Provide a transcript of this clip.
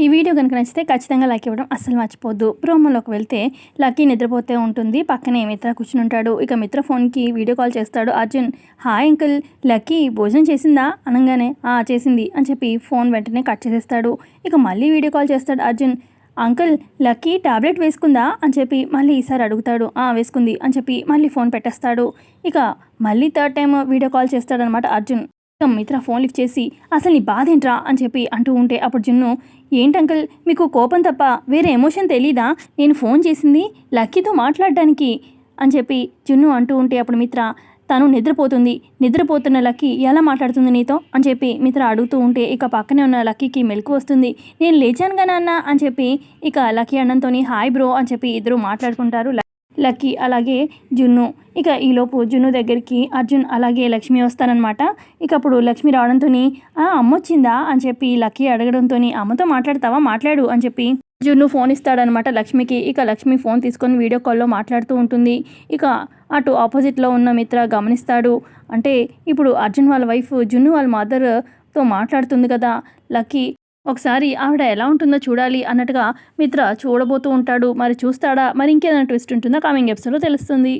ఈ వీడియో కనుక నచ్చితే ఖచ్చితంగా లైక్ ఇవ్వడం అస్సలు మర్చిపోద్దు. ప్రోమోలోకి వెళ్తే లక్కీ నిద్రపోతే ఉంటుంది. పక్కనే మిత్ర కూర్చుని ఉంటాడు. ఇక మిత్ర ఫోన్‌కి వీడియో కాల్ చేస్తాడు అర్జున్. హాయ్ అంకుల్, లక్కీ భోజనం చేసిందా అనంగానే చేసింది అని చెప్పి ఫోన్ వెంటనే కట్ చేసేస్తాడు. ఇక మళ్ళీ వీడియో కాల్ చేస్తాడు అర్జున్. అంకుల్, లక్కీ టాబ్లెట్ వేసుకుందా అని చెప్పి మళ్ళీ ఈసారి అడుగుతాడు. వేసుకుంది అని చెప్పి మళ్ళీ ఫోన్ పెట్టేస్తాడు. ఇక మళ్ళీ థర్డ్ టైం వీడియో కాల్ చేస్తాడనమాట అర్జున్. మిత్ర ఫోన్ లిఫ్ట్ చేసి అసలు నీ బాధ ఏంట్రా అని చెప్పి అంటూ ఉంటే అప్పుడు జున్ను, ఏంటంకుల్ మీకు కోపం తప్ప వేరే ఎమోషన్ తెలీదా? నేను ఫోన్ చేసింది లక్కీతో మాట్లాడడానికి అని చెప్పి జున్ను అంటూ ఉంటే అప్పుడు మిత్ర, తను నిద్రపోతున్న లక్కీ ఎలా మాట్లాడుతుంది నీతో అని చెప్పి మిత్ర అడుగుతూ ఉంటే ఇక పక్కనే ఉన్న లక్కీకి మెలకు వస్తుంది. నేను లేచానుగా నాన్న అని చెప్పి ఇక లక్కీ అన్నంతో హాయ్ బ్రో అని చెప్పి ఇద్దరు మాట్లాడుకుంటారు లక్కీ అలాగే జున్ను. ఇక ఈలోపు జున్ను దగ్గరికి అర్జున్ అలాగే లక్ష్మి వస్తారనమాట. ఇక అప్పుడు లక్ష్మి రావడంతో అమ్మొచ్చిందా అని చెప్పి లక్కీ అడగడంతో అమ్మతో మాట్లాడతావా, మాట్లాడు అని చెప్పి జున్ను ఫోన్ ఇస్తాడనమాట లక్ష్మికి. ఇక లక్ష్మి ఫోన్ తీసుకొని వీడియో కాల్లో మాట్లాడుతూ ఉంటుంది. ఇక అటు ఆపోజిట్లో ఉన్న మిత్ర గమనిస్తాడు. అంటే ఇప్పుడు అర్జున్ వాళ్ళ వైఫ్ జున్ను వాళ్ళ మదర్తో మాట్లాడుతుంది కదా లక్కీ, ఒకసారి ఆవిడ ఎలా ఉంటుందో చూడాలి అన్నట్టుగా మిత్ర చూడబోతూ ఉంటాడు. మరి చూస్తాడా, మరి ఇంకేదైనా ట్విస్ట్ ఉంటుందో కమింగ్ ఎపిసోడ్లో తెలుస్తుంది.